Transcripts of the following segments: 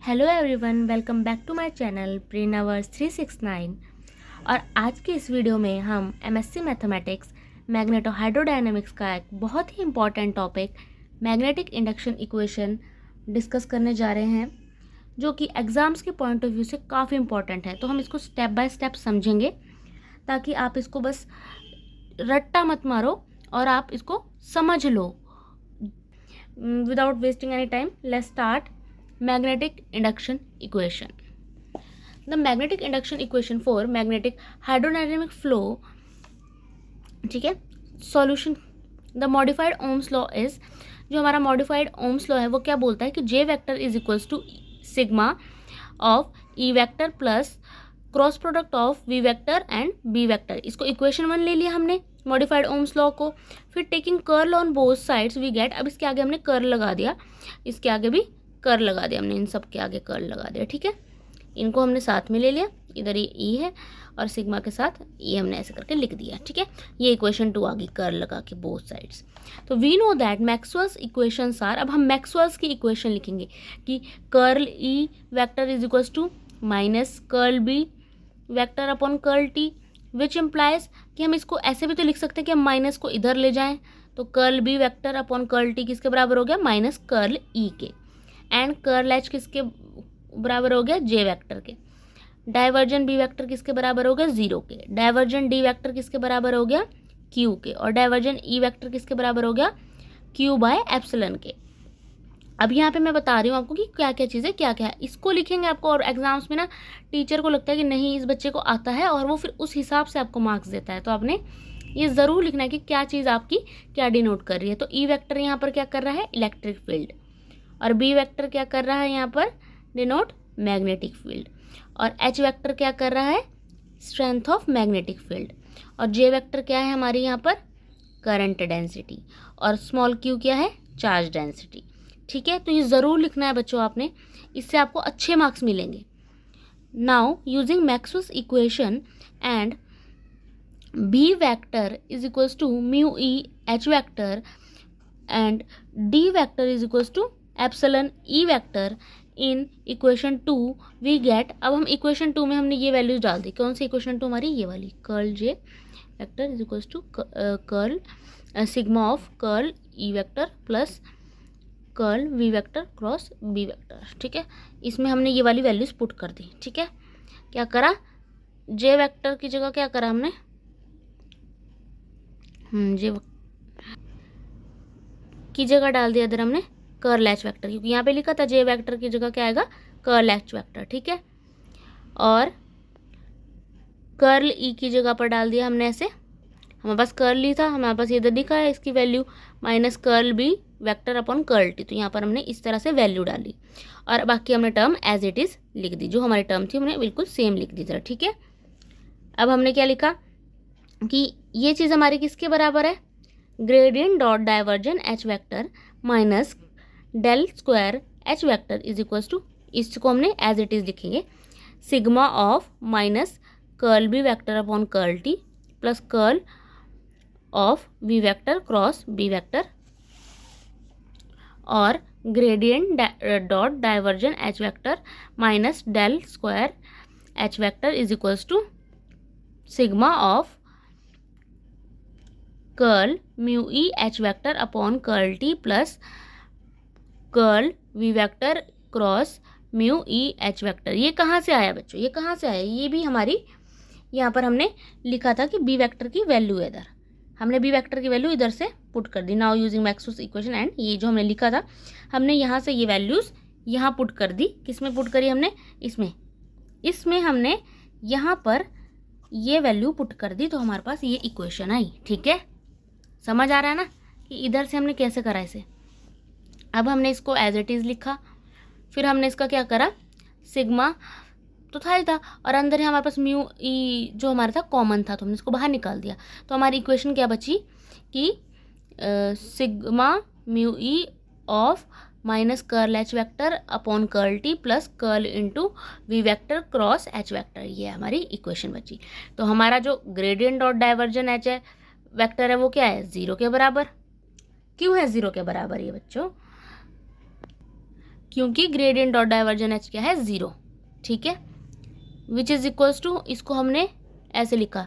Hello everyone, welcome back to my channel प्रीनावर्स 369। और आज के इस वीडियो में हम एमएससी मैथमेटिक्स मैग्नेटो हाइड्रोडायनेमिक्स का एक बहुत ही important topic magnetic induction equation discuss करने जा रहे हैं, जो कि एग्ज़ाम्स के पॉइंट ऑफ व्यू से काफ़ी इम्पॉर्टेंट है। तो हम इसको स्टेप बाय स्टेप समझेंगे ताकि आप इसको बस रट्टा मत मारो और आप इसको समझ लो। Without wasting any time, let's start magnetic induction equation. The magnetic induction equation for magnetic hydrodynamic flow, ठीक है, solution the modified Ohm's law is, जो हमारा मॉडिफाइड ओम्स लॉ है वो क्या बोलता है कि J vector is equals to sigma of E vector plus cross product of V vector and B vector. इसको इक्वेशन 1 ले लिया हमने मॉडिफाइड ओम्स लॉ को। फिर taking curl on both sides we get, अब इसके आगे हमने कर्ल लगा दिया, इसके आगे भी कर लगा दिया हमने, इन सब के आगे कर लगा दिया। ठीक है, इनको हमने साथ में ले लिया, इधर ये ई है और सिग्मा के साथ ये हमने ऐसे करके लिख दिया। ठीक है, ये इक्वेशन 2 आ गई कर लगा के बोथ साइड्स। तो we know that Maxwell's equations are, अब हम मैक्सवेल्स की इक्वेशन लिखेंगे कि curl E vector is equals to minus curl B vector upon curl T, which implies कि हम इसको ऐसे भी तो लिख सकते हैं कि हम माइनस को इधर ले जाएं, तो curl B vector upon curl T किसके बराबर हो गया, माइनस कर्ल ई के, एंड कर्ल एच किसके बराबर हो गया, जे वेक्टर के। डाइवर्जन बी वेक्टर किसके बराबर हो गया, 0 के। डाइवर्जन डी वेक्टर किसके बराबर हो गया, क्यू के। और डाइवर्जन ई वेक्टर किसके बराबर हो गया, क्यू बाय एप्सिलॉन के। अब यहाँ पे मैं बता रही हूँ आपको कि क्या क्या चीज़ें क्या क्या है, इसको लिखेंगे आपको। और एग्जाम्स में ना टीचर को लगता है कि नहीं इस बच्चे को आता है और वो फिर उस हिसाब से आपको मार्क्स देता है, तो आपने ये ज़रूर लिखना है कि क्या चीज़ आपकी क्या डिनोट कर रही है। तो ई वेक्टर यहाँ पर क्या कर रहा है, इलेक्ट्रिक फील्ड, और बी वेक्टर क्या कर रहा है यहाँ पर, डिनोट मैग्नेटिक फील्ड, और एच वेक्टर क्या कर रहा है, स्ट्रेंथ ऑफ मैग्नेटिक फील्ड, और जे वेक्टर क्या है हमारी यहाँ पर, करंट डेंसिटी, और स्मॉल क्यू क्या है, चार्ज डेंसिटी। ठीक है, तो ये ज़रूर लिखना है बच्चों आपने, इससे आपको अच्छे मार्क्स मिलेंगे। Now using Maxwell's equation and B vector is equals to mu E H vector and D vector is equals to epsilon E vector in equation 2 we get. अब हम इक्वेशन 2 में हमने ये वैल्यूज डाल दी, कौन सी इक्वेशन 2 हमारी, ये वाली, curl J vector is equals to curl sigma of curl E vector plus curl V vector cross B vector. ठीक है, इसमें हमने ये वाली वैल्यूज पुट कर दी। ठीक है, क्या करा, जे वेक्टर की जगह क्या करा हमने, जे की जगह डाल दिया इधर हमने कर्ल एच वेक्टर, क्योंकि यहाँ पे लिखा था जे वेक्टर की जगह क्या आएगा, कर्ल एच वेक्टर। ठीक है, और कर्ल ई की जगह पर डाल दिया हमने ऐसे, हमारे पास कर्ल ई था, हमारे पास इधर दिखा है इसकी value minus curl B vector upon curl T, तो यहाँ पर हमने इस तरह से वैल्यू डाली और बाकी हमने टर्म एज इट इज़ लिख दी, जो हमारी टर्म थी हमने बिल्कुल सेम लिख दी जरा। ठीक है, अब हमने क्या लिखा कि ये चीज़ हमारी किसके बराबर है, gradient dot divergence H vector minus del square H vector is equals to, इसको हमने एज इट इज़ लिखेंगे, sigma of minus curl B vector upon curl T plus curl of V vector cross B vector, और gradient dot divergence H vector minus del square H vector is equals to sigma of curl mu E H vector upon curl T plus curl V vector cross mu E H vector. ये कहाँ से आया बच्चों, ये कहाँ से आया, ये भी हमारी यहाँ पर हमने लिखा था कि बी वेक्टर की वैल्यू है, इधर हमने बी वेक्टर की वैल्यू इधर से पुट कर दी। Now using Maxwell's equation and, ये जो हमने लिखा था हमने यहाँ से ये वैल्यूज़ यहाँ पुट कर दी, किसमें पुट करी हमने, इसमें हमने यहाँ पर ये वैल्यू पुट कर दी, तो हमारे पास ये इक्वेशन आई। ठीक है, समझ आ रहा है ना कि इधर से हमने कैसे करा इसे। अब हमने इसको एज इट इज़ लिखा, फिर हमने इसका क्या करा, सिग्मा तो था ही था और अंदर है हमारे पास म्यू ई जो हमारा था कॉमन था, तो हमने इसको बाहर निकाल दिया, तो हमारी इक्वेशन क्या बची कि sigma mu E of minus curl H vector upon curl T plus curl into V vector cross H vector, ये हमारी इक्वेशन बची। तो हमारा जो ग्रेडियंट डॉट डाइवर्जन एच है वेक्टर है वो क्या है, 0 के बराबर। क्यों है 0 के बराबर ये बच्चों, क्योंकि ग्रेडियंट डॉट डाइवर्जन एच क्या है 0, ठीक है, विच इज इक्वल्स टू, इसको हमने ऐसे लिखा,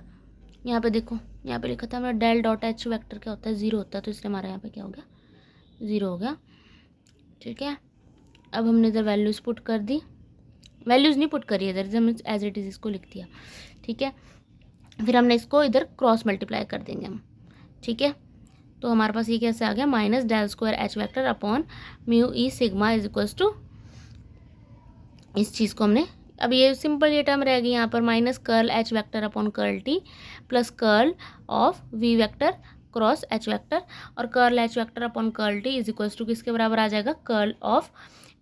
यहाँ पे देखो, यहाँ पे लिखा था हमारा डेल डॉट एच वेक्टर क्या होता है 0 होता है, तो इसलिए हमारा यहाँ पे क्या हो गया 0 हो गया, ठीक है। अब हमने इधर वैल्यूज़ पुट कर दी, वैल्यूज़ नहीं पुट करी इधर, हमने एज इट इज़ इसको लिख दिया, ठीक है। फिर हमने इसको इधर क्रॉस मल्टीप्लाई कर देंगे हम, ठीक है। तो हमारे पास ये कैसे आ गया, minus del square H vector upon mu E sigma is equals to, इस चीज़ को हमने, अब ये सिंपल ये टर्म रहेगी यहाँ पर, minus curl H vector upon curl T plus curl of V vector cross H vector, और curl H vector upon curl T is equals to किसके बराबर आ जाएगा, curl of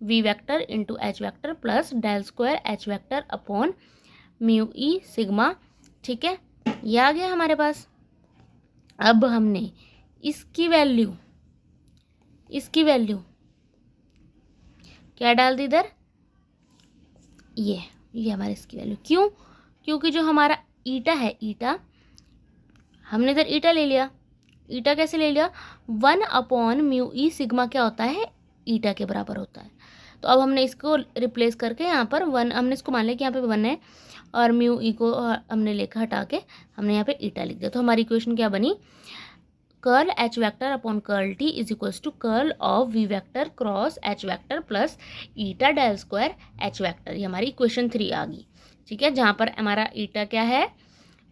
V vector into H vector plus del square H vector upon mu E sigma, ठीक है, ये आ गया हमारे पास। अब हमने इसकी वैल्यू क्या डाल दी इधर, ये हमारे इसकी वैल्यू, क्यों, क्योंकि जो हमारा ईटा है, ईटा हमने इधर ईटा ले लिया, ईटा कैसे ले लिया, 1 अपॉन म्यू ई सिग्मा क्या होता है, ईटा के बराबर होता है। तो अब हमने इसको रिप्लेस करके यहाँ पर 1, हमने इसको मान लिया कि यहाँ पे 1 है, और म्यू ई को हमने लेकर हटा के हमने यहाँ पे ईटा लिख दिया। तो हमारी इक्वेशन क्या बनी, curl H vector upon curl T is equals to curl of V vector cross H vector plus eta del square H vector, ये हमारी इक्वेशन 3 आ गई, ठीक है, जहाँ पर हमारा ईटा क्या है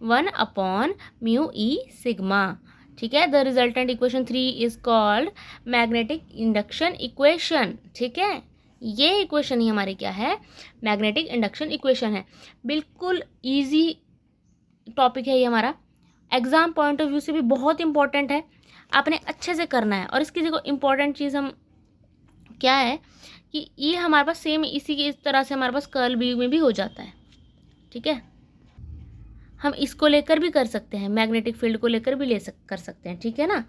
1 अपॉन म्यू ई सिग्मा, ठीक है। The resultant equation 3 is called magnetic induction equation, ठीक है, ये इक्वेशन ही हमारी क्या है, मैग्नेटिक इंडक्शन इक्वेशन है। बिल्कुल ईजी टॉपिक है ये हमारा, एग्ज़ाम पॉइंट ऑफ व्यू से भी बहुत इंपॉर्टेंट है, आपने अच्छे से करना है। और इसकी देखो इम्पॉर्टेंट चीज़ हम क्या है कि ये हमारे पास सेम इसी की इस तरह से हमारे पास कर्ल बी में भी हो जाता है, ठीक है, हम इसको लेकर भी कर सकते हैं, मैग्नेटिक फील्ड को लेकर भी कर सकते हैं, ठीक है ना।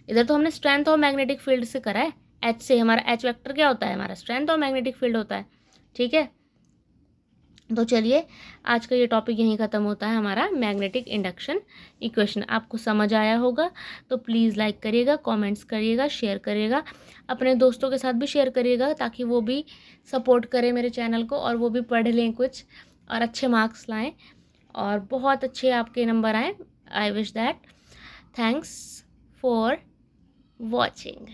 इधर तो हमने स्ट्रेंथ ऑफ मैग्नेटिक फील्ड से करा है, एच से, हमारा एच वेक्टर क्या होता है, हमारा स्ट्रेंथ ऑफ मैग्नेटिक फील्ड होता है, ठीक है। तो चलिए आज का ये टॉपिक यहीं ख़त्म होता है, हमारा मैग्नेटिक इंडक्शन इक्वेशन। आपको समझ आया होगा तो प्लीज़ लाइक करिएगा, कमेंट्स करिएगा, शेयर करिएगा, अपने दोस्तों के साथ भी शेयर करिएगा ताकि वो भी सपोर्ट करें मेरे चैनल को और वो भी पढ़ लें कुछ और अच्छे मार्क्स लाएं और बहुत अच्छे आपके नंबर आएँ। I wish that. Thanks for watching.